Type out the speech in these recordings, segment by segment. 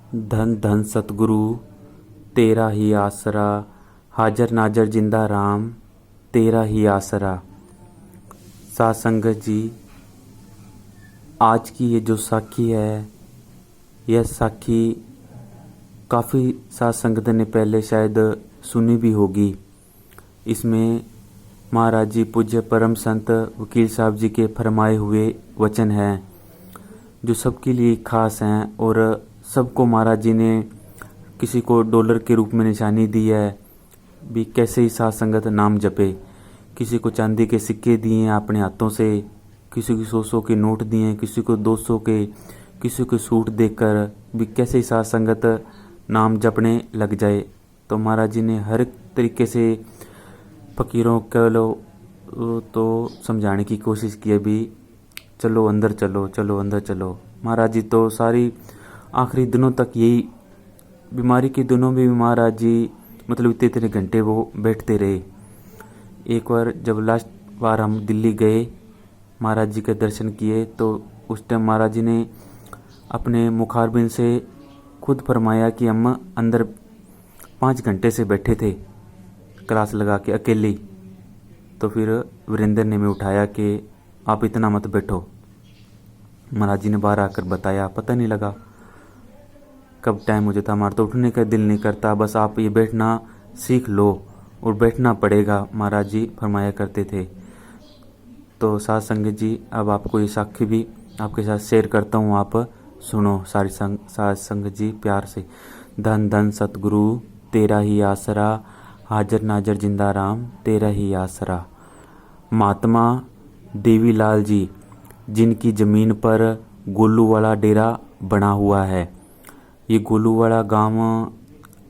धन धन सतगुरु तेरा ही आसरा, हाजर नाजर जिंदा राम तेरा ही आसरा। साध संगत जी, आज की ये जो साखी है, यह साखी काफ़ी साध संगत ने पहले शायद सुनी भी होगी। इसमें महाराज जी पूज्य परम संत वकील साहब जी के फरमाए हुए वचन हैं जो सबके लिए खास हैं, और सबको महाराज जी ने किसी को डॉलर के रूप में निशानी दी है भी कैसे ही साध संगत नाम जपे। किसी को चांदी के सिक्के दिए हैं अपने हाथों से, किसी को 100 के नोट दिए हैं, किसी को 200 के, किसी को सूट देकर भी कैसे ही साध संगत नाम जपने लग जाए। तो महाराज जी ने हर एक तरीके से फकीरों को तो समझाने की कोशिश की है भी चलो अंदर चलो, चलो अंदर चलो। महाराज जी तो सारी आखिरी दिनों तक यही बीमारी के दिनों में भी महाराज जी मतलब इतने इतने घंटे वो बैठते रहे। एक बार जब लास्ट बार हम दिल्ली गए, महाराज जी के दर्शन किए, तो उस टाइम महाराज जी ने अपने मुखारबिन से खुद फरमाया कि हम अंदर 5 घंटे से बैठे थे क्लास लगा के अकेले। तो फिर वीरेंद्र ने मैं उठाया कि आप इतना मत बैठो। महाराज जी ने बाहर आकर बताया, पता नहीं लगा कब टाइम हो जाता, हमारा तो उठने का दिल नहीं करता, बस आप ये बैठना सीख लो और बैठना पड़ेगा, महाराज जी फरमाया करते थे। तो साध संगत जी, अब आपको ये साखी भी आपके साथ शेयर करता हूँ, आप सुनो सारी साध संगत जी प्यार से। धन धन सतगुरु तेरा ही आसरा, हाजर नाजर जिंदा राम तेरा ही आसरा। महात्मा देवीलाल जी, जिनकी ज़मीन पर गोलू वाला डेरा बना हुआ है। ये गोलू वाला गांव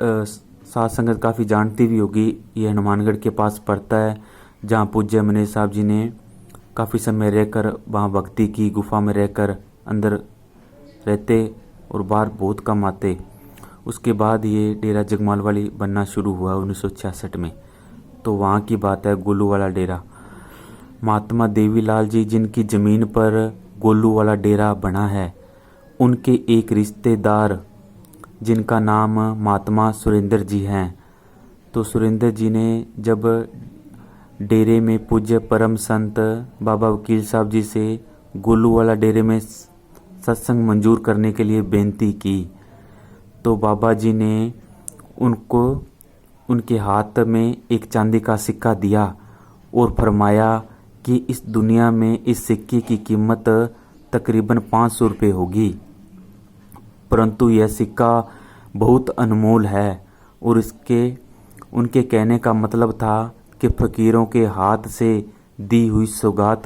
साध संगत काफ़ी जानती भी होगी। ये हनुमानगढ़ के पास पड़ता है, जहाँ पूज्य मनीष साहब जी ने काफ़ी समय रहकर वहाँ भक्ति की, गुफा में रहकर अंदर रहते और बाहर बहुत कम आते। उसके बाद ये डेरा जगमाल वाली बनना शुरू हुआ 1966 में। तो वहाँ की बात है, गोलू वाला डेरा। महात्मा देवीलाल जी, जिनकी ज़मीन पर गोलू वाला डेरा बना है, उनके एक रिश्तेदार जिनका नाम महात्मा सुरेंद्र जी हैं। तो सुरेंद्र जी ने जब डेरे में पूज्य परम संत बाबा वकील साहब जी से गोलू वाला डेरे में सत्संग मंजूर करने के लिए बेनती की, तो बाबा जी ने उनको उनके हाथ में एक चांदी का सिक्का दिया और फरमाया कि इस दुनिया में इस सिक्के की कीमत तकरीबन 500 रुपये होगी, परंतु यह सिक्का बहुत अनमोल है। और उनके कहने का मतलब था कि फ़कीरों के हाथ से दी हुई सौगात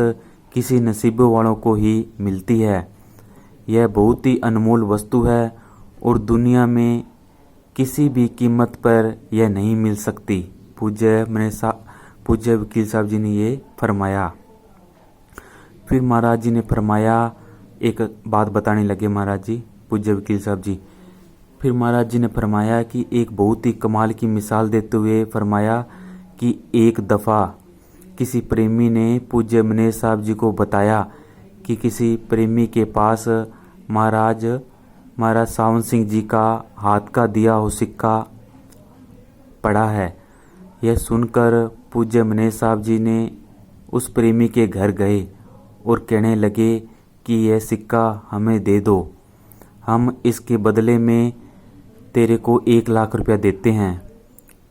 किसी नसीबों वालों को ही मिलती है। यह बहुत ही अनमोल वस्तु है और दुनिया में किसी भी कीमत पर यह नहीं मिल सकती। पूज्य वकील साहब जी ने ये फरमाया। फिर महाराज जी ने फरमाया, एक बात बताने लगे महाराज जी पूज्य वकील साहब जी। फिर महाराज जी ने फरमाया कि एक बहुत ही कमाल की मिसाल देते हुए फरमाया कि एक दफ़ा किसी प्रेमी ने पूज्य मनीष साहब जी को बताया कि किसी प्रेमी के पास महाराज सावन सिंह जी का हाथ का दिया हो सिक्का पड़ा है। यह सुनकर पूज्य मनीष साहब जी ने उस प्रेमी के घर गए और कहने लगे कि यह सिक्का हमें दे दो, हम इसके बदले में तेरे को 1 लाख रुपया देते हैं।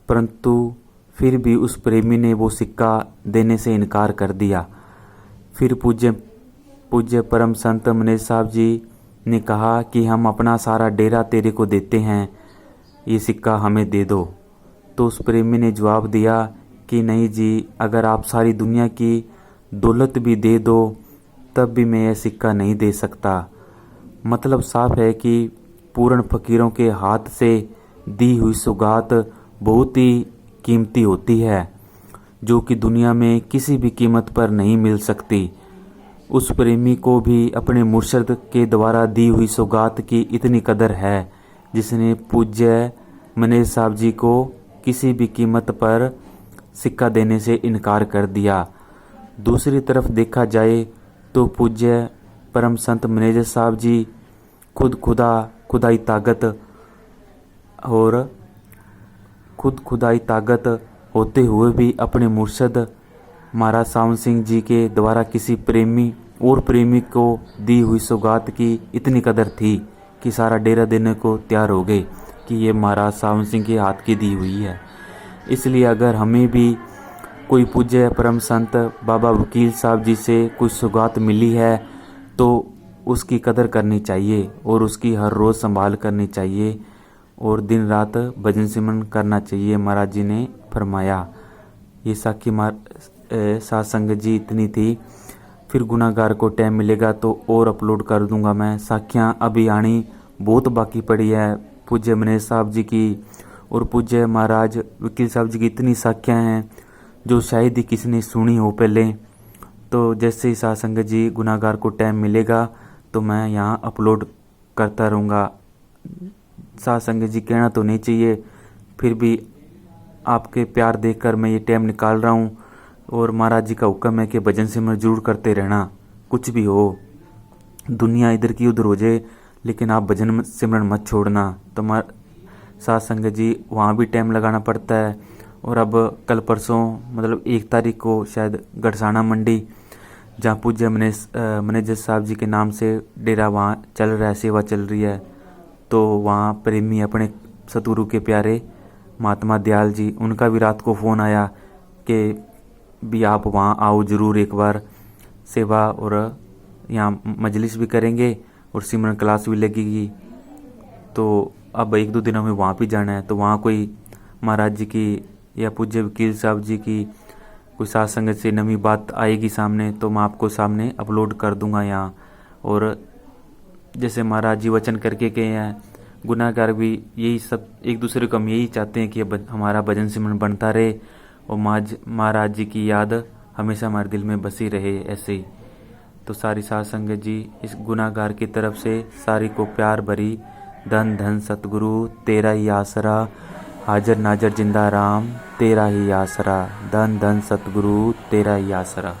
परंतु फिर भी उस प्रेमी ने वो सिक्का देने से इनकार कर दिया। फिर पूज्य परम संत मनीष साहब जी ने कहा कि हम अपना सारा डेरा तेरे को देते हैं, ये सिक्का हमें दे दो। तो उस प्रेमी ने जवाब दिया कि नहीं जी, अगर आप सारी दुनिया की दौलत भी दे दो तब भी मैं यह सिक्का नहीं दे सकता। मतलब साफ है कि पूर्ण फकीरों के हाथ से दी हुई सौगात बहुत ही कीमती होती है, जो कि दुनिया में किसी भी कीमत पर नहीं मिल सकती। उस प्रेमी को भी अपने मुर्शद के द्वारा दी हुई सौगात की इतनी कदर है, जिसने पूज्य मनीष साहब जी को किसी भी कीमत पर सिक्का देने से इनकार कर दिया। दूसरी तरफ देखा जाए तो पूज्य परम संत मैनेजर साहब जी खुदाई ताकत और खुद खुदाई ताकत होते हुए भी अपने मुर्शद महाराज सावन सिंह जी के द्वारा किसी प्रेमी और प्रेमी को दी हुई सौगात की इतनी कदर थी कि सारा डेरा देने को तैयार हो गए कि ये महाराज सावन सिंह के हाथ की दी हुई है। इसलिए अगर हमें भी कोई पूज्य परम संत बाबा वकील साहब जी से कुछ सौगात मिली है तो उसकी कदर करनी चाहिए और उसकी हर रोज़ संभाल करनी चाहिए और दिन रात भजन सिमरन करना चाहिए। महाराज जी ने फरमाया। ये साखी सासंग जी इतनी थी। फिर गुनाहगार को टाइम मिलेगा तो और अपलोड कर दूंगा मैं। साखियाँ अभी आनी बहुत बाकी पड़ी है। पूज्य मनेश साहब जी की और पूज्य महाराज वकील साहब जी की इतनी साखियाँ हैं जो शायद ही किसी ने सुनी हो पहले। तो जैसे ही सासंग जी गुनाहगार को टाइम मिलेगा तो मैं यहाँ अपलोड करता रहूँगा। सासंग जी कहना तो नहीं चाहिए, फिर भी आपके प्यार देखकर मैं ये टाइम निकाल रहा हूँ। और महाराज जी का हुक्म है कि भजन सिमरन जरूर करते रहना। कुछ भी हो, दुनिया इधर की उधर हो जाए, लेकिन आप भजन सिमरन मत छोड़ना। तो सासंग जी वहाँ भी टाइम लगाना पड़ता है। और अब कल परसों मतलब 1 तारीख को शायद गढ़साना मंडी, जहाँ पूज्य मैनेजर साहब जी के नाम से डेरा वहाँ चल रहा है, सेवा चल रही है। तो वहाँ प्रेमी अपने सतगुरु के प्यारे महात्मा दयाल जी, उनका भी रात को फ़ोन आया कि भी आप वहाँ आओ ज़रूर एक बार, सेवा और यहाँ मजलिस भी करेंगे और सिमरन क्लास भी लगेगी। तो अब 1-2 दिनों में वहाँ भी जाना है। तो वहाँ कोई महाराज जी की या पूज्य वकील साहब जी की कोई साथ संगत से नवी बात आएगी सामने तो मैं आपको सामने अपलोड कर दूंगा यहाँ। और जैसे महाराज जी वचन करके गए हैं, गुनाहगार भी यही सब एक दूसरे को हम यही चाहते हैं कि हमारा भजन सिमरन बनता रहे और महाराज जी की याद हमेशा हमारे दिल में बसी रहे ऐसे ही। तो सारी साध संगत जी इस गुनाहगार की तरफ से सारी को प्यार भरी धन धन सतगुरु तेरा ही आसरा, हाजर नाजर जिंदा राम तेरा ही आसरा, धन धन सतगुरु तेरा ही आसरा।